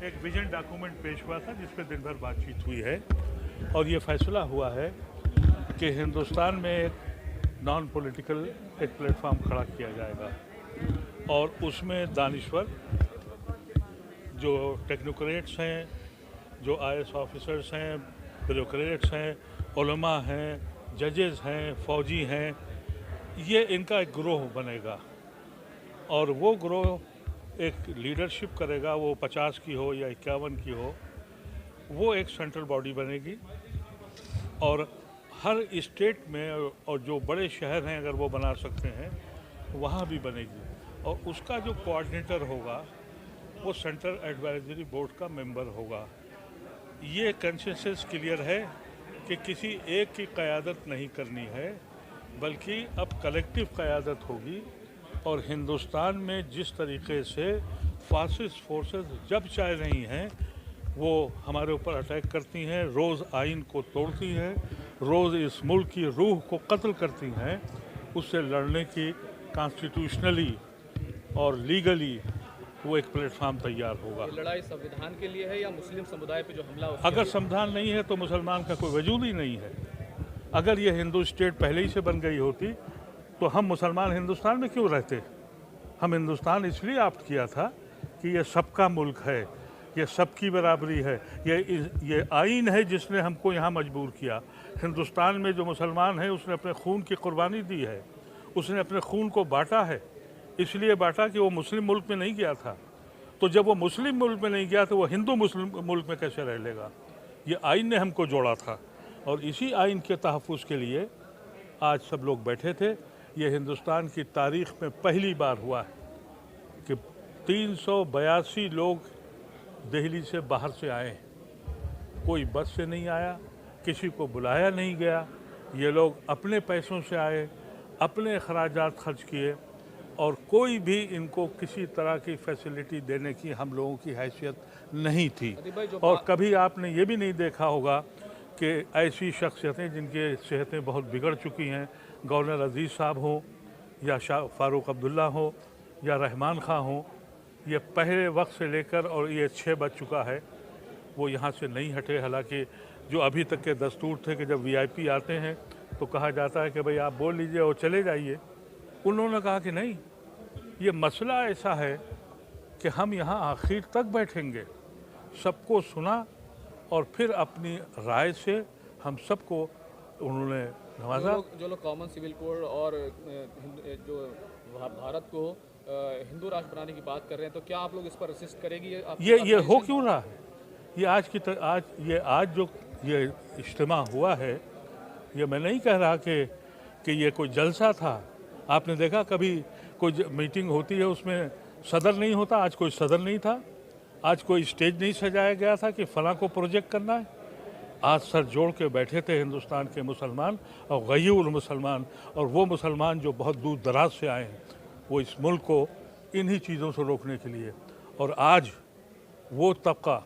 एक vision document पेश हुआ था जिस पर दिन भर बातचीत हुई है और ये फैसला हुआ है कि हिंदुस्तान में एक नॉन पॉलिटिकल एक प्लेटफॉर्म खड़ा किया जाएगा और उसमें दानिश्वर जो टेक्नोक्रेट्स हैं, जो आईएएस ऑफिसर्स हैं, ब्यूरोक्रेट्स हैं, उलमा हैं, जजेस हैं, फौजी हैं, ये इनका एक ग्रोह बनेगा और वो ग्रोह एक लीडरशिप करेगा, वो 50 की हो या 51 की हो, वो एक सेंट्रल बॉडी बनेगी और हर स्टेट में और जो बड़े शहर हैं अगर वो बना सकते हैं वहाँ भी बनेगी और उसका जो कोऑर्डिनेटर होगा वो सेंट्रल एडवाइजरी बोर्ड का मेंबर होगा। ये कंसेंसस क्लियर है कि किसी एक की क़यादत नहीं करनी है बल्कि अब कलेक्टिव क़यादत होगी और हिंदुस्तान में जिस तरीके से फासिस्ट फोर्सेस जब चाह रही हैं वो हमारे ऊपर अटैक करती हैं, रोज़ आइन को तोड़ती हैं, रोज़ इस मुल्क की रूह को कत्ल करती हैं, उससे लड़ने की कॉन्स्टिट्यूशनली और लीगली वो एक प्लेटफॉर्म तैयार होगा। ये लड़ाई संविधान के लिए है या मुस्लिम समुदाय पे जो हमला अगर संविधान नहीं है तो मुसलमान का कोई वजूद ही नहीं है। अगर ये हिंदू स्टेट पहले ही से बन गई होती तो हम मुसलमान हिंदुस्तान में क्यों रहते? हम हिंदुस्तान इसलिए ऑप्ट किया था कि ये सबका मुल्क है, ये सबकी बराबरी है, ये आइन है जिसने हमको यहाँ मजबूर किया। हिंदुस्तान में जो मुसलमान है उसने अपने खून की कुर्बानी दी है, उसने अपने खून को बांटा है, इसलिए बांटा कि वो मुस्लिम मुल्क में नहीं गया था। तो जब वो मुस्लिम मुल्क में नहीं गया तो वो हिंदू मुस्लिम मुल्क में कैसे रह लेगा? ये आइन ने हमको जोड़ा था और इसी आइन के तहफ़्फ़ुज़ के लिए आज सब लोग बैठे थे। ये हिंदुस्तान की तारीख़ में पहली बार हुआ है कि 382 लोग दिल्ली से बाहर से आए, कोई बस से नहीं आया, किसी को बुलाया नहीं गया, ये लोग अपने पैसों से आए, अपने अखराजात खर्च किए और कोई भी इनको किसी तरह की फैसिलिटी देने की हम लोगों की हैसियत नहीं थी। और कभी आपने ये भी नहीं देखा होगा कि ऐसी शख्सियतें जिनकी सेहतें बहुत बिगड़ चुकी हैं, गवर्नर अजीज़ साहब हों या शाह फारूक अब्दुल्ला हो या रहमान खां हो, ये पहले वक्त से लेकर और ये 6 बज चुका है वो यहाँ से नहीं हटे। हालांकि जो अभी तक के दस्तूर थे कि जब वीआईपी आते हैं तो कहा जाता है कि भाई आप बोल लीजिए और चले जाइए, उन्होंने कहा कि नहीं, ये मसला ऐसा है कि हम यहाँ आखिर तक बैठेंगे, सबको सुना और फिर अपनी राय से हम सबको उन्होंने नवाजा। जो लोग कॉमन सिविल कोड और जो भारत को हिंदू राष्ट्र बनाने की बात कर रहे हैं तो क्या आप लोग इस पर रेसिस्ट करेंगी? ये हो क्यों रहा है? ये आज जो ये इज्तिमा हुआ है, ये मैं नहीं कह रहा कि ये कोई जलसा था। आपने देखा कभी कोई मीटिंग होती है उसमें सदर नहीं होता? आज कोई सदर नहीं था, आज कोई स्टेज नहीं सजाया गया था कि फलां को प्रोजेक्ट करना है। आज सर जोड़ के बैठे थे हिंदुस्तान के मुसलमान और गय्यूर मुसलमान, और वो मुसलमान जो बहुत दूर दराज से आए हैं वो इस मुल्क को इन्हीं चीज़ों से रोकने के लिए। और आज वो तबका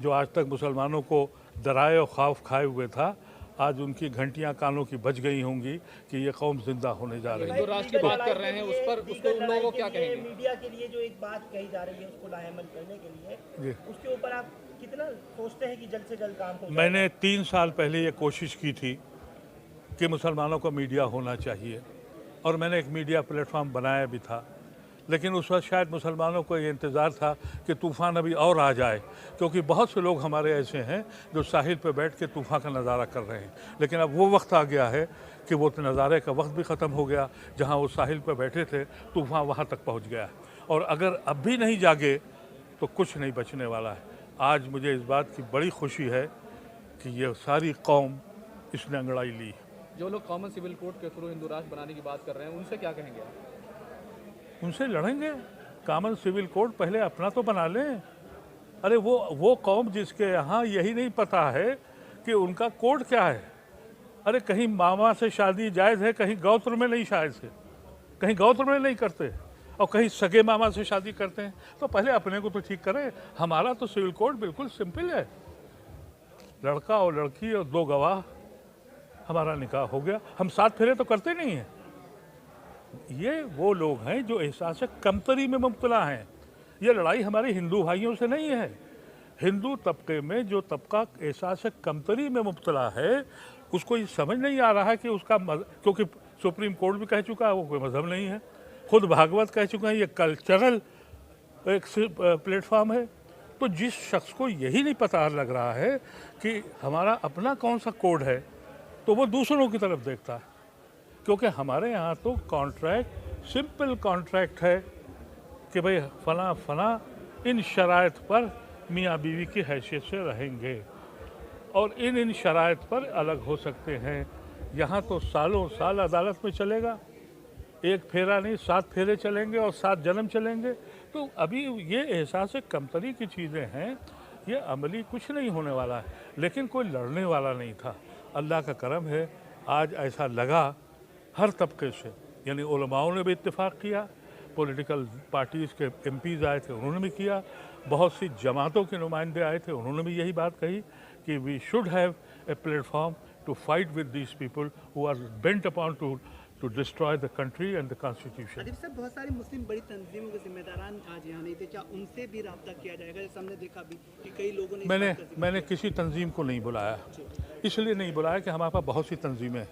जो आज तक मुसलमानों को डराए और खौफ खाए हुए था, आज उनकी घंटियां कानों की बज गई होंगी कि ये कौम जिंदा होने जा रही है। हिंदू राष्ट्र की बात कर रहे हैं उस पर उसको उन लोगों को क्या कहेंगे? मीडिया के लिए जो एक बात कही जा रही है उसको लाहेमल करने के लिए, उसके ऊपर आप कितना सोचते हैं कि जल्द से जल्द काम हो? मैंने 3 साल पहले ये कोशिश की थी कि मुसलमानों को मीडिया होना चाहिए और मैंने एक मीडिया प्लेटफॉर्म बनाया भी था, लेकिन उस वक्त शायद मुसलमानों को ये इंतज़ार था कि तूफ़ान अभी और आ जाए, क्योंकि बहुत से लोग हमारे ऐसे हैं जो साहिल पर बैठ के तूफ़ान का नज़ारा कर रहे हैं। लेकिन अब वो वक्त आ गया है कि वो नज़ारे का वक्त भी ख़त्म हो गया। जहाँ वो साहिल पर बैठे थे तूफ़ान वहाँ तक पहुँच गया और अगर अब भी नहीं जागे तो कुछ नहीं बचने वाला है। आज मुझे इस बात की बड़ी खुशी है कि ये सारी कौम इसने अंगड़ाई ली। जो लोग कॉमन सिविल कोड के थ्रू हिंदू राष्ट्र बनाने की बात कर रहे हैं उनसे क्या कहेंगे आप? उनसे लड़ेंगे। कॉमन सिविल कोड पहले अपना तो बना लें। अरे वो कौम जिसके यहाँ यही नहीं पता है कि उनका कोड क्या है। अरे कहीं मामा से शादी जायज़ है, कहीं गौत्र में नहीं जायज़ है, कहीं गौत्र में नहीं करते और कहीं सगे मामा से शादी करते हैं। तो पहले अपने को तो ठीक करें। हमारा तो सिविल कोड बिल्कुल सिंपल है, लड़का और लड़की और 2 गवाह, हमारा निकाह हो गया। हम 7 फेरे तो करते नहीं हैं। ये वो लोग हैं जो एहसास कमतरी में मुब्तला हैं, ये लड़ाई हमारे हिंदू भाइयों से नहीं है। हिंदू तबके में जो तबका एहसास कमतरी में मुब्तला है, उसको ये समझ नहीं आ रहा है कि उसका क्योंकि सुप्रीम कोर्ट भी कह चुका है वो कोई मजहब नहीं है, खुद भागवत कह चुके हैं ये कल्चरल एक प्लेटफॉर्म है। तो जिस शख्स को यही नहीं पता लग रहा है कि हमारा अपना कौन सा कोड है, तो वो दूसरों की तरफ देखता है। क्योंकि हमारे यहाँ तो कॉन्ट्रैक्ट सिंपल कॉन्ट्रैक्ट है कि भाई फला फला इन शराइत पर मियाँ बीवी की हैसियत से रहेंगे और इन शराइत पर अलग हो सकते हैं। यहाँ तो सालों साल अदालत में चलेगा, एक फेरा नहीं 7 फेरे चलेंगे और 7 जन्म चलेंगे। तो अभी ये एहसास कमतरी की चीज़ें हैं, ये अमली कुछ नहीं होने वाला है। लेकिन कोई लड़ने वाला नहीं था। अल्लाह का करम है, आज ऐसा लगा हर तबके से, यानी उलमाओं ने भी इत्तेफाक किया, पॉलिटिकल पार्टीज़ के एमपीज़ आए थे उन्होंने भी किया, बहुत सी जमातों के नुमाइंदे आए थे उन्होंने भी यही बात कही कि we should have a platform to fight with these people who are bent upon to destroy the country and the constitution. Adif साहब, बहुत सारी मुस्लिम बड़ी तंजीमों के जिम्मेदारान आज यहाँ नहीं थे, क्या उनसे भी रब्ता किया जाएगा? जैसे हमने देखा भी कि कई लोगों ने मैंने किसी तंजीम को नहीं बुलाया, इसलिए नहीं बुलाया कि हमारे पास बहुत सी तंजीमें हैं।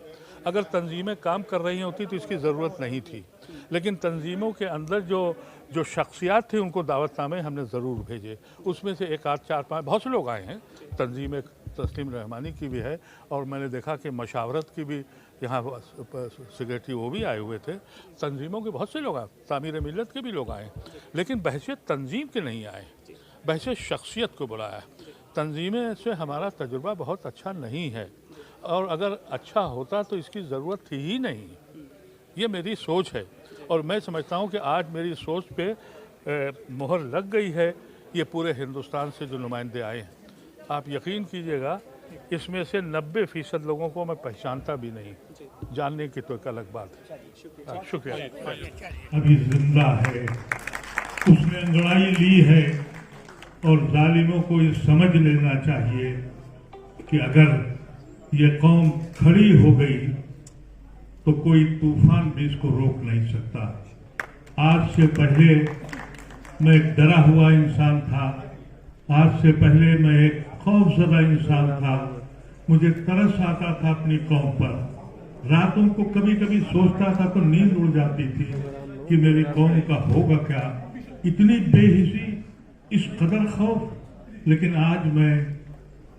अगर तंजीमें काम कर रही होती तो इसकी ज़रूरत नहीं थी, लेकिन तंजीमों के अंदर जो शख्सियात थे उनको दावतनामे हमने ज़रूर भेजे। उसमें से 1 आध 4 5 बहुत से लोग आए हैं। तंजीम एक तस्लीम रहमानी की भी है और मैंने देखा कि मशावरत की भी यहाँ सेक्रेटरी वो भी आए हुए थे। तंजीमों के बहुत से लोग आए, तामीर मिल्लत के भी लोग आए, लेकिन बहसियत तंजीम के नहीं आए, बहसियत शख्सियत को बुलाया। तंजीमें से हमारा तजुर्बा बहुत अच्छा नहीं है और अगर अच्छा होता तो इसकी ज़रूरत थी ही नहीं। ये मेरी सोच है और मैं समझता हूँ कि आज मेरी सोच पे मोहर लग गई है। ये पूरे हिंदुस्तान से जो नुमाइंदे आए हैं, आप यकीन कीजिएगा इसमें से 90% लोगों को मैं पहचानता भी नहीं, जानने की तो एक अलग बात है। शुक्रिया। अभी जिंदा है, उसने अंगड़ाई ली है और जालिमों को ये समझ लेना चाहिए कि अगर ये कौम खड़ी हो गई तो कोई तूफान भी इसको रोक नहीं सकता। आज से पहले मैं एक डरा हुआ इंसान था, आज से पहले मैं एक खौफजदा इंसान था। मुझे तरस आता था अपनी कौम पर, रातों को कभी कभी सोचता था तो नींद उड़ जाती थी कि मेरी कौम का होगा क्या। इतनी बेहिसी, इस कदर खौफ। लेकिन आज मैं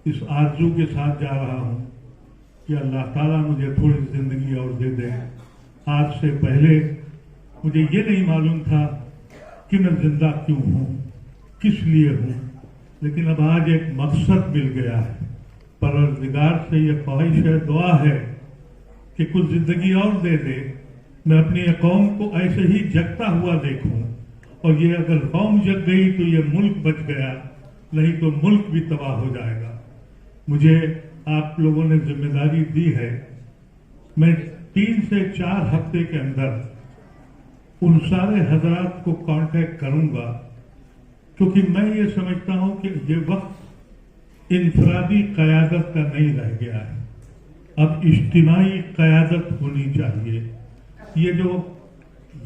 इस आरज़ू के साथ जा रहा हूँ कि अल्लाह ताला मुझे थोड़ी जिंदगी और दे दे। आज से पहले मुझे ये नहीं मालूम था कि मैं जिंदा क्यों हूँ, किस लिए हूँ, लेकिन अब आज एक मकसद मिल गया है। परवरदिगार से ये ख्वाहिश है, दुआ है कि कुछ जिंदगी और दे दे, मैं अपनी कौम को ऐसे ही जगता हुआ देखूं। और ये अगर कौम जग गई तो ये मुल्क बच गया, नहीं तो मुल्क भी तबाह हो जाएगा। मुझे आप लोगों ने जिम्मेदारी दी है, मैं 3 से 4 हफ्ते के अंदर उन सारे हजरात को कांटेक्ट करूंगा, क्योंकि मैं ये समझता हूं कि ये वक्त इनफरादी क़यादत का नहीं रह गया है, अब इज्तिमाई क़यादत होनी चाहिए। ये जो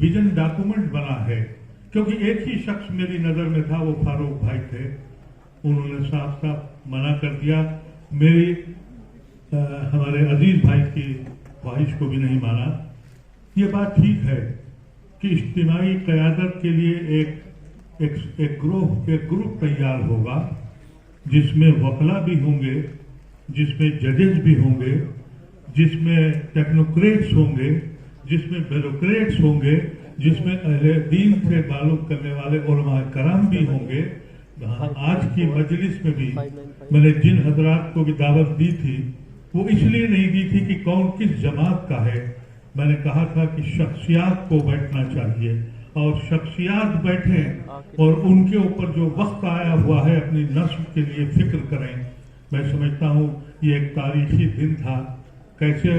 विजन डॉक्यूमेंट बना है, क्योंकि एक ही शख्स मेरी नज़र में था, वो फारूक भाई थे, उन्होंने साफ साफ मना कर दिया। मेरी हमारे अजीज भाई की ख्वाहिश को भी नहीं माना। ये बात ठीक है कि इज्तिमाई क़यादत के लिए एक ग्रुप तैयार होगा, जिसमें वकला भी होंगे, जिसमें जजेस भी होंगे, जिसमें टेक्नोक्रेट्स होंगे, जिसमें ब्यूरोक्रेट्स होंगे, जिसमें अहले दीन से ताल्लुक करने वाले उलमा कराम भी होंगे। आज की मजलिस में भी मैंने जिन हजरात को भी दावत दी थी, वो इसलिए नहीं दी थी कि कौन किस जमात का है। मैंने कहा था कि शख्सियात को बैठना चाहिए और शख्सियात बैठें और उनके ऊपर जो वक्त आया हुआ है अपनी नस्ल के लिए फिक्र करें। मैं समझता हूँ ये एक तारीखी दिन था। कैसे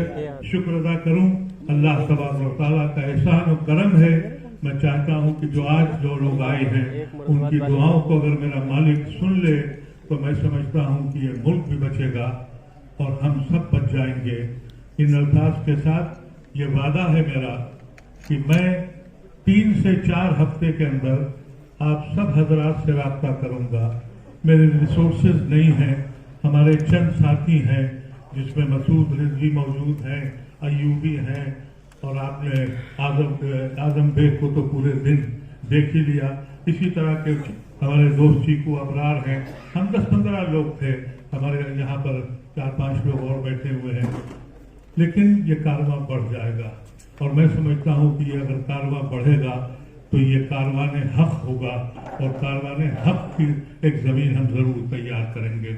शुक्र अदा करूँ, अल्लाह तबारक व तआला का एहसान और करम है। मैं चाहता हूँ कि जो लोग आए हैं उनकी दुआओं को अगर मेरा मालिक सुन ले तो मैं समझता हूँ कि ये मुल्क भी बचेगा और हम सब बच जाएंगे। इन अल्फाज के साथ ये वादा है मेरा कि मैं 3 से 4 हफ्ते के अंदर آپ سب حضرات سے رابطہ کروں گا. میرے ریسورسز نہیں ہیں, ہمارے چند ساتھی ہیں جس میں مسعود رضوی موجود ہیں, ایوبی ہیں, اور آپ نے اعظم بیگ کو تو پورے دن دیکھ ہی لیا. اسی طرح کے ہمارے دوست چیکو ابرار ہیں. ہم 10-15 لوگ تھے, ہمارے یہاں پر 4-5 لوگ اور بیٹھے ہوئے ہیں. لیکن یہ کارواں بڑھ جائے گا, اور میں سمجھتا ہوں کہ یہ اگر کارواں بڑھے گا تو یہ کاروان حق ہوگا, اور کاروان حق کی ایک زمین ہم ضرور تیار کریں گے.